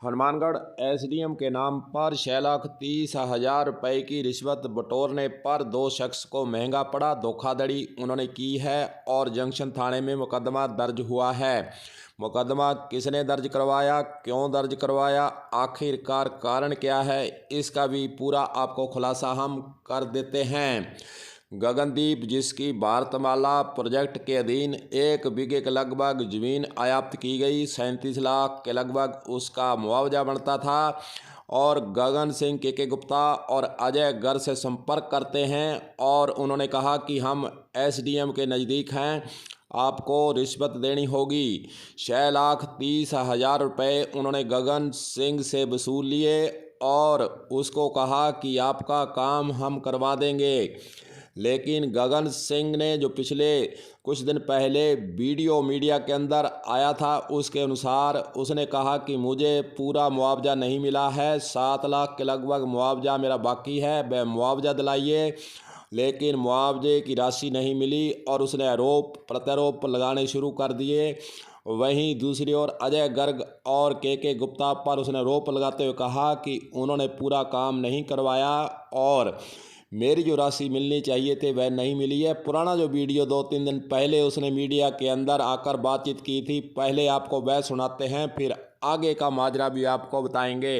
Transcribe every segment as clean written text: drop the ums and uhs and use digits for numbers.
Hanumangarh SDM के नाम पर 6,30,000 रुपये की रिश्वत बटोरने पर 2 शख्स को महंगा पड़ा। धोखाधड़ी उन्होंने की है और जंक्शन थाने में मुकदमा दर्ज हुआ है। मुकदमा किसने दर्ज करवाया, क्यों दर्ज करवाया, आखिरकार कारण क्या है, इसका भी पूरा आपको खुलासा हम कर देते हैं। गगनदीप, जिसकी भारतमाला प्रोजेक्ट के अधीन 1 बीघे के लगभग ज़मीन आयात की गई, 37 लाख के लगभग उसका मुआवजा बनता था और गगन सिंह के गुप्ता और अजय गर्ग से संपर्क करते हैं और उन्होंने कहा कि हम एसडीएम के नज़दीक हैं, आपको रिश्वत देनी होगी। 6,30,000 रुपये उन्होंने गगन सिंह से वसूल लिए और उसको कहा कि आपका काम हम करवा देंगे। लेकिन गगन सिंह ने जो पिछले कुछ दिन पहले वीडियो मीडिया के अंदर आया था, उसके अनुसार उसने कहा कि मुझे पूरा मुआवजा नहीं मिला है, 7 लाख के लगभग मुआवजा मेरा बाकी है, वह मुआवजा दिलाइए। लेकिन मुआवजे की राशि नहीं मिली और उसने आरोप प्रत्यारोप लगाने शुरू कर दिए। वहीं दूसरी ओर अजय गर्ग और के गुप्ता पर उसने आरोप लगाते हुए कहा कि उन्होंने पूरा काम नहीं करवाया और मेरी जो राशि मिलनी चाहिए थे वह नहीं मिली है। पुराना जो वीडियो 2-3 दिन पहले उसने मीडिया के अंदर आकर बातचीत की थी, पहले आपको वह सुनाते हैं, फिर आगे का माजरा भी आपको बताएंगे।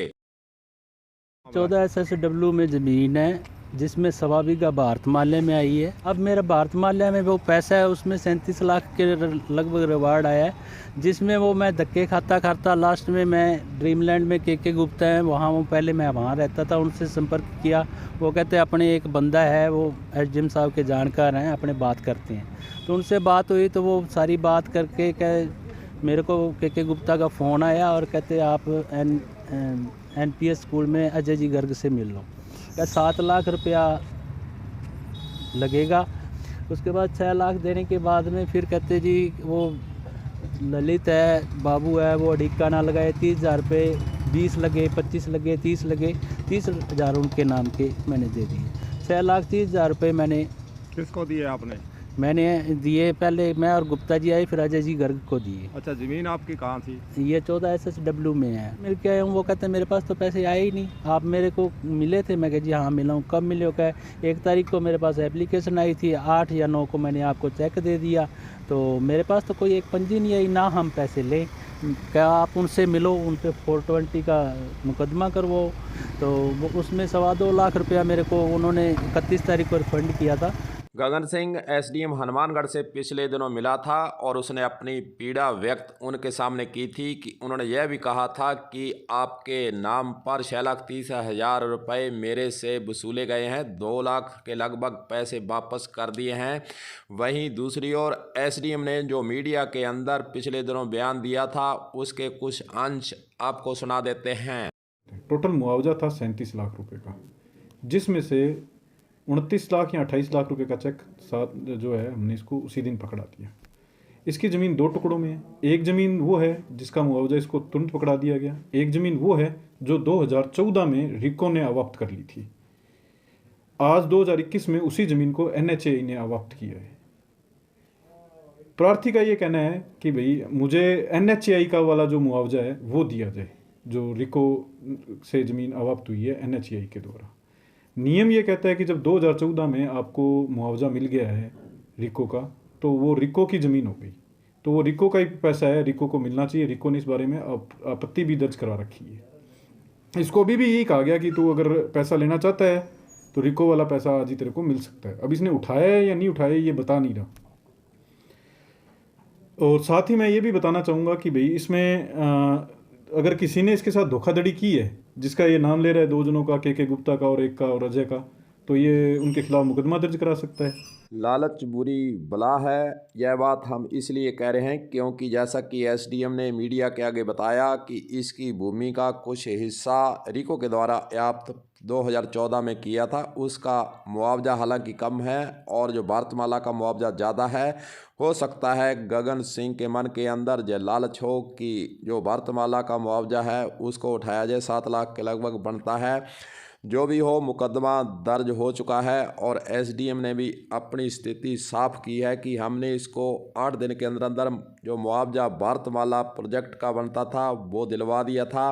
14 SSW में ज़मीन है जिसमें 1.25 बीघा भारतमाल्या में आई है। अब मेरा भारतमाल्या में वो पैसा है, उसमें 37 लाख के लगभग रिवार्ड आया है, जिसमें वो मैं धक्के खाता खाता लास्ट में मैं ड्रीमलैंड में के गुप्ता है वहाँ, वो पहले मैं वहाँ रहता था, उनसे संपर्क किया। वो कहते अपने एक बंदा है, वो एसडीएम साहब के जानकार हैं, अपने बात करते हैं। तो उनसे बात हुई तो वो सारी बात करके मेरे को के गुप्ता का फ़ोन आया और कहते आप NPS स्कूल में अजय जी गर्ग से मिल लो। क्या 7 लाख रुपया लगेगा। उसके बाद 6 लाख देने के बाद में फिर कहते जी वो ललित है, बाबू है, वो अड़िक्का ना लगाए, 30,000 रुपये, 20 लगे, 25 लगे, 30 लगे, 30,000 उनके नाम के मैंने दे दिए। 6,30,000 रुपये मैंने किसको दिए आपने? मैंने दिए, पहले मैं और गुप्ता जी आए, फिर अजय जी गर्ग को दिए। अच्छा, ज़मीन आपकी कहाँ थी? ये 14 SSW में है। मिल के आया हूँ। वो कहते हैं मेरे पास तो पैसे आए ही नहीं, आप मेरे को मिले थे। मैं कहा जी हाँ मिला हूँ। कब मिले हो? कहा 1 तारीख को मेरे पास एप्लीकेशन आई थी, 8 या 9 को मैंने आपको चेक दे दिया, तो मेरे पास तो कोई एक पंजी नहीं आई, ना हम पैसे लें। क्या आप उनसे मिलो, उन पर 420 का मुकदमा करवाओ। तो वो उसमें 2.25 लाख रुपया मेरे को उन्होंने 31 तारीख को रिफंड किया था। गगन सिंह एसडीएम हनुमानगढ़ से पिछले दिनों मिला था और उसने अपनी पीड़ा व्यक्त उनके सामने की थी कि उन्होंने यह भी कहा था कि आपके नाम पर 6,30,000 रुपये मेरे से वसूले गए हैं, 2 लाख के लगभग पैसे वापस कर दिए हैं। वहीं दूसरी ओर एसडीएम ने जो मीडिया के अंदर पिछले दिनों बयान दिया था, उसके कुछ अंश आपको सुना देते हैं। टोटल मुआवजा था 37 लाख रुपए का, जिसमें से 29 लाख या 28 लाख रुपए का चेक साथ जो है हमने इसको उसी दिन पकड़ा दिया। इसकी ज़मीन 2 टुकड़ों में है। एक ज़मीन वो है जिसका मुआवजा इसको तुरंत पकड़ा दिया गया, एक ज़मीन वो है जो 2014 में रिको ने अवाप्त कर ली थी। आज 2021 में उसी ज़मीन को NHAI ने अवाप्त किया है। प्रार्थी का ये कहना है कि भाई मुझे NHAI का वाला जो मुआवजा है वो दिया जाए, जो रिको से ज़मीन अवाप्त हुई है NHAI के द्वारा। नियम ये कहता है कि जब 2014 में आपको मुआवजा मिल गया है रिको का, तो वो रिको की ज़मीन हो गई, तो वो रिको का ही पैसा है, रिको को मिलना चाहिए। रिको ने इस बारे में आपत्ति भी दर्ज करा रखी है। इसको अभी भी यही कहा गया कि तू अगर पैसा लेना चाहता है तो रिको वाला पैसा आज ही तेरे को मिल सकता है। अब इसने उठाया है या नहीं उठाया ये बता नहीं रहा। और साथ ही मैं ये भी बताना चाहूँगा कि भाई इसमें अगर किसी ने इसके साथ धोखाधड़ी की है, जिसका ये नाम ले रहा है 2 जनों का, के गुप्ता का और एक का और अजय का, तो ये उनके खिलाफ मुकदमा दर्ज करा सकता है। लालच बुरी बला है, यह बात हम इसलिए कह रहे हैं क्योंकि जैसा कि एसडीएम ने मीडिया के आगे बताया कि इसकी भूमि का कुछ हिस्सा रिको के द्वारा आयात 2014 में किया था। उसका मुआवजा हालांकि कम है और जो भारतमाला का मुआवजा ज़्यादा है। हो सकता है गगन सिंह के मन के अंदर यह लालच हो कि जो भारतमाला का मुआवजा है उसको उठाया जाए, 7 लाख के लगभग बनता है। जो भी हो, मुकदमा दर्ज हो चुका है और एसडीएम ने भी अपनी स्थिति साफ की है कि हमने इसको 8 दिन के अंदर अंदर जो मुआवजा भारतमाला प्रोजेक्ट का बनता था वो दिलवा दिया था।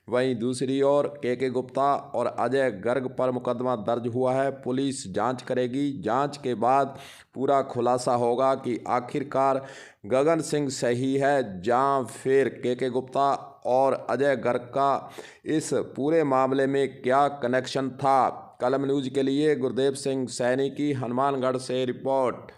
वहीं दूसरी ओर के गुप्ता और अजय गर्ग पर मुकदमा दर्ज हुआ है। पुलिस जांच करेगी। जांच के बाद पूरा खुलासा होगा कि आखिरकार गगन सिंह सही है या फिर के गुप्ता और अजय गर्ग का इस पूरे मामले में क्या कनेक्शन था। कलम न्यूज़ के लिए गुरदेव सिंह सैनी की हनुमानगढ़ से रिपोर्ट।